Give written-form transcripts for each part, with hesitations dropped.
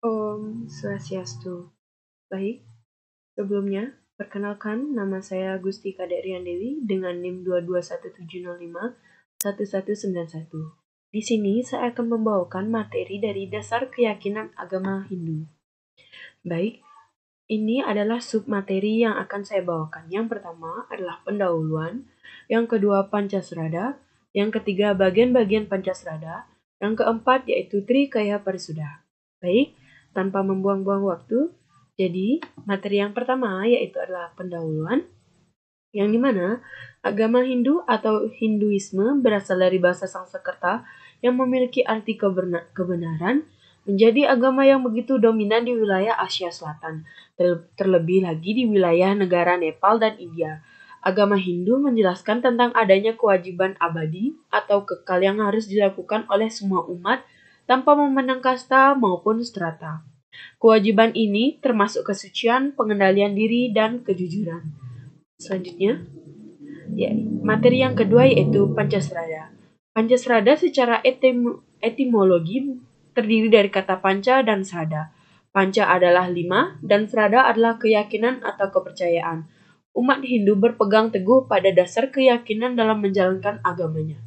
Om Swastiastu. Baik, sebelumnya, perkenalkan nama saya Gusti Kadek Rian Dewi dengan NIM 22170511191. Di sini saya akan membawakan materi dari dasar keyakinan agama Hindu. Baik, ini adalah submateri yang akan saya bawakan. Yang pertama adalah pendahuluan, yang kedua Pancasrada, yang ketiga bagian-bagian Pancasrada, yang keempat yaitu Trikaya Parisuda. Baik, tanpa membuang-buang waktu, jadi materi yang pertama yaitu adalah pendahuluan, yang dimana agama Hindu atau Hinduisme berasal dari bahasa Sanskerta yang memiliki arti kebenaran, menjadi agama yang begitu dominan di wilayah Asia Selatan, terlebih lagi di wilayah negara Nepal dan India. Agama Hindu menjelaskan tentang adanya kewajiban abadi atau kekal yang harus dilakukan oleh semua umat tanpa memandang kasta maupun strata. Kewajiban ini termasuk kesucian, pengendalian diri, dan kejujuran. Selanjutnya, materi yang kedua yaitu Pancasrada. Pancasrada secara etimologi terdiri dari kata panca dan srada. Panca adalah 5 dan srada adalah keyakinan atau kepercayaan. Umat Hindu berpegang teguh pada dasar keyakinan dalam menjalankan agamanya.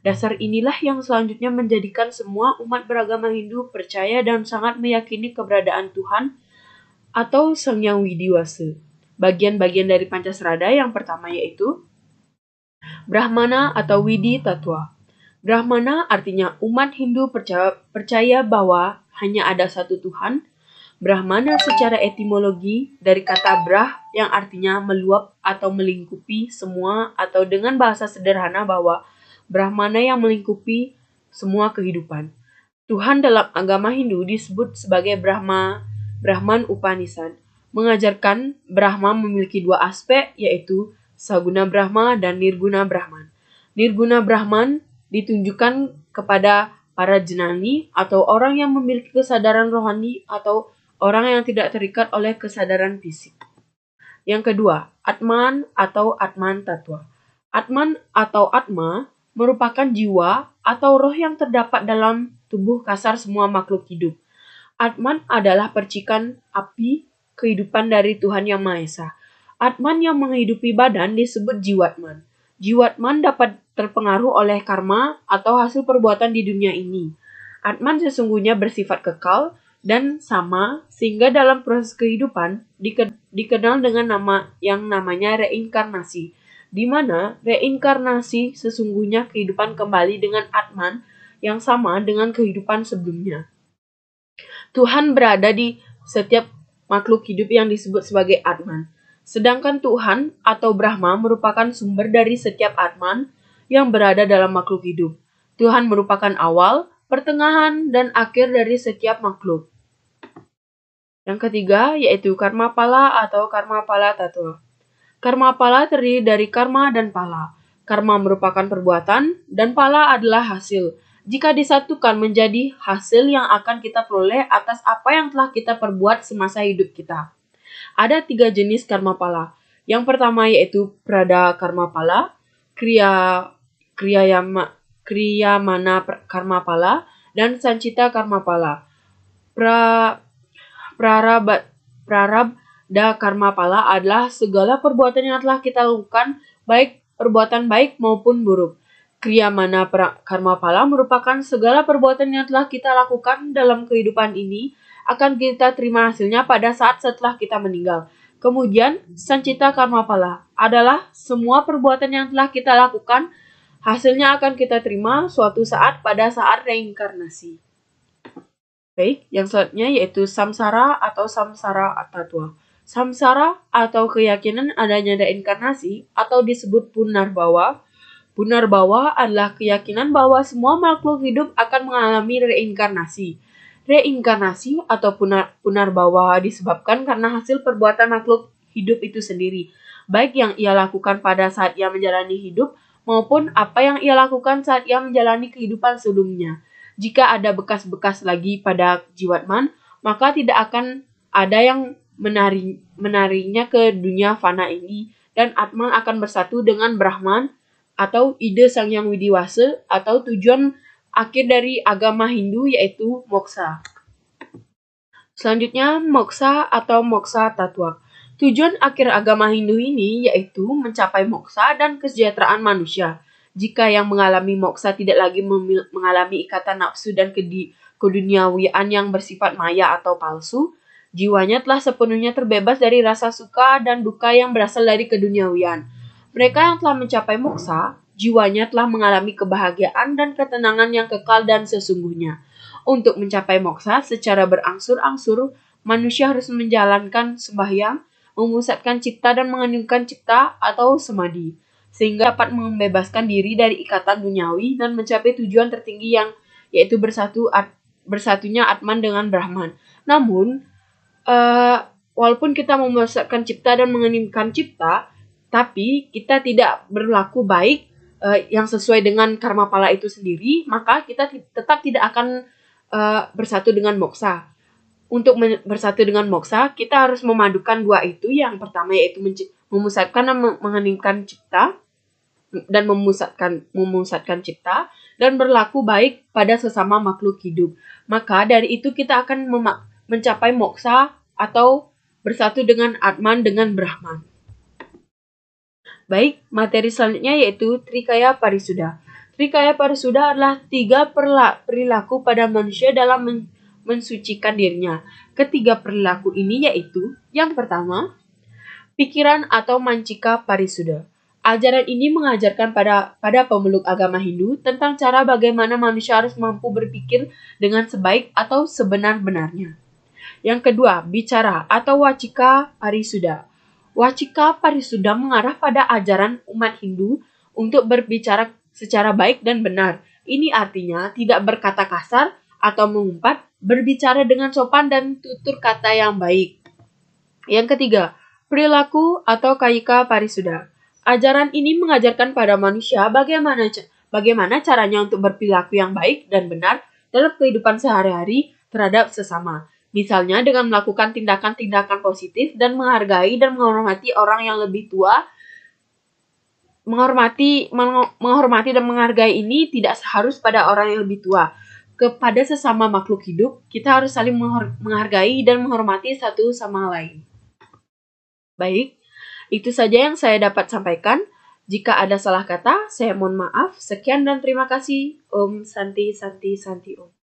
Dasar inilah yang selanjutnya menjadikan semua umat beragama Hindu percaya dan sangat meyakini keberadaan Tuhan atau Sang Yang Widiwasa. Bagian-bagian dari Pancasrada yang pertama yaitu Brahmana atau Widi Tattva. Brahmana artinya umat Hindu percaya bahwa hanya ada satu Tuhan. Brahmana secara etimologi dari kata brah yang artinya meluap atau melingkupi semua, atau dengan bahasa sederhana bahwa Brahmana yang melingkupi semua kehidupan. Tuhan dalam agama Hindu disebut sebagai Brahman Upanishad, mengajarkan Brahma memiliki dua aspek, yaitu Saguna Brahma dan Nirguna Brahman. Nirguna Brahman ditunjukkan kepada para jenani atau orang yang memiliki kesadaran rohani atau orang yang tidak terikat oleh kesadaran fisik. Yang kedua, Atman atau Atman Tattva. Atman atau Atma merupakan jiwa atau roh yang terdapat dalam tubuh kasar semua makhluk hidup. Atman adalah percikan api kehidupan dari Tuhan Yang Maha Esa. Atman yang menghidupi badan disebut jiwatman. Jiwatman dapat terpengaruh oleh karma atau hasil perbuatan di dunia ini. Atman sesungguhnya bersifat kekal dan sama, sehingga dalam proses kehidupan dikenal dengan nama yang namanya reinkarnasi, di mana reinkarnasi sesungguhnya kehidupan kembali dengan Atman yang sama dengan kehidupan sebelumnya. Tuhan berada di setiap makhluk hidup yang disebut sebagai Atman. Sedangkan Tuhan atau Brahma merupakan sumber dari setiap Atman yang berada dalam makhluk hidup. Tuhan merupakan awal, pertengahan, dan akhir dari setiap makhluk. Yang ketiga yaitu Karma Pala atau Karma Pala Tattva. Karma Pala terdiri dari karma dan pala. Karma merupakan perbuatan dan pala adalah hasil. Jika disatukan menjadi hasil yang akan kita peroleh atas apa yang telah kita perbuat semasa hidup kita. Ada 3 jenis karma pala. Yang pertama yaitu Prada Karma Pala, Kriyamana Karma Pala, dan Sancita Karma Pala. Prarabdha Karma Pala adalah segala perbuatan yang telah kita lakukan, baik perbuatan baik maupun buruk. Kriyamana Karma Pala merupakan segala perbuatan yang telah kita lakukan dalam kehidupan ini akan kita terima hasilnya pada saat setelah kita meninggal. Kemudian, Sancita Karma Pala adalah semua perbuatan yang telah kita lakukan, hasilnya akan kita terima suatu saat pada saat reinkarnasi. Baik, yang selanjutnya yaitu Samsara atau Samsara Tattva. Samsara atau keyakinan adanya reinkarnasi atau disebut Punarbawa. Punarbawa adalah keyakinan bahwa semua makhluk hidup akan mengalami reinkarnasi. Reinkarnasi atau Punarbawa disebabkan karena hasil perbuatan makhluk hidup itu sendiri, baik yang ia lakukan pada saat ia menjalani hidup maupun apa yang ia lakukan saat ia menjalani kehidupan sebelumnya. Jika ada bekas-bekas lagi pada jiwatman, maka tidak akan ada yang menariknya ke dunia fana ini, dan Atman akan bersatu dengan Brahman atau ide Sang Yang Widiwasa atau tujuan akhir dari agama Hindu yaitu moksha. Selanjutnya, moksa atau moksa tattwa. Tujuan akhir agama Hindu ini yaitu mencapai moksa dan kesejahteraan manusia. Jika yang mengalami moksa tidak lagi mengalami ikatan nafsu dan keduniawian yang bersifat maya atau palsu, jiwanya telah sepenuhnya terbebas dari rasa suka dan duka yang berasal dari keduniawian. Mereka yang telah mencapai moksa, jiwanya telah mengalami kebahagiaan dan ketenangan yang kekal dan sesungguhnya. Untuk mencapai moksa secara berangsur-angsur, manusia harus menjalankan sembahyang, memusatkan cipta dan mengeningkan cipta atau samadhi, sehingga dapat membebaskan diri dari ikatan duniawi dan mencapai tujuan tertinggi yang yaitu bersatunya Atman dengan Brahman. Namun, walaupun kita memusatkan cipta dan mengeningkan cipta, tapi kita tidak berlaku baik yang sesuai dengan karma pala itu sendiri, maka kita tetap tidak akan bersatu dengan moksa. Untuk bersatu dengan moksa, kita harus memadukan dua itu. Yang pertama yaitu memusatkan dan mengeningkan cipta dan memusatkan cipta dan berlaku baik pada sesama makhluk hidup. Maka dari itu kita akan mencapai moksa atau bersatu dengan Atman dengan Brahman. Baik, materi selanjutnya yaitu Trikaya Parisuddha. Trikaya Parisuddha adalah 3 perilaku pada manusia dalam mensucikan dirinya. Ketiga perilaku ini yaitu, yang pertama, pikiran atau mancika parisuddha. Ajaran ini mengajarkan pada pemeluk agama Hindu tentang cara bagaimana manusia harus mampu berpikir dengan sebaik atau sebenar-benarnya. Yang kedua, bicara atau wacika parisuddha. Wacika parisuddha mengarah pada ajaran umat Hindu untuk berbicara secara baik dan benar. Ini artinya tidak berkata kasar atau mengumpat, berbicara dengan sopan dan tutur kata yang baik. Yang ketiga, perilaku atau kayika parisuddha. Ajaran ini mengajarkan pada manusia bagaimana caranya untuk berperilaku yang baik dan benar dalam kehidupan sehari-hari terhadap sesama. Misalnya dengan melakukan tindakan-tindakan positif dan menghargai dan menghormati orang yang lebih tua. Menghormati dan menghargai ini tidak harus pada orang yang lebih tua. Kepada sesama makhluk hidup, kita harus saling menghargai dan menghormati satu sama lain. Baik, itu saja yang saya dapat sampaikan. Jika ada salah kata, saya mohon maaf. Sekian dan terima kasih. Om Santi Santi Santi Om.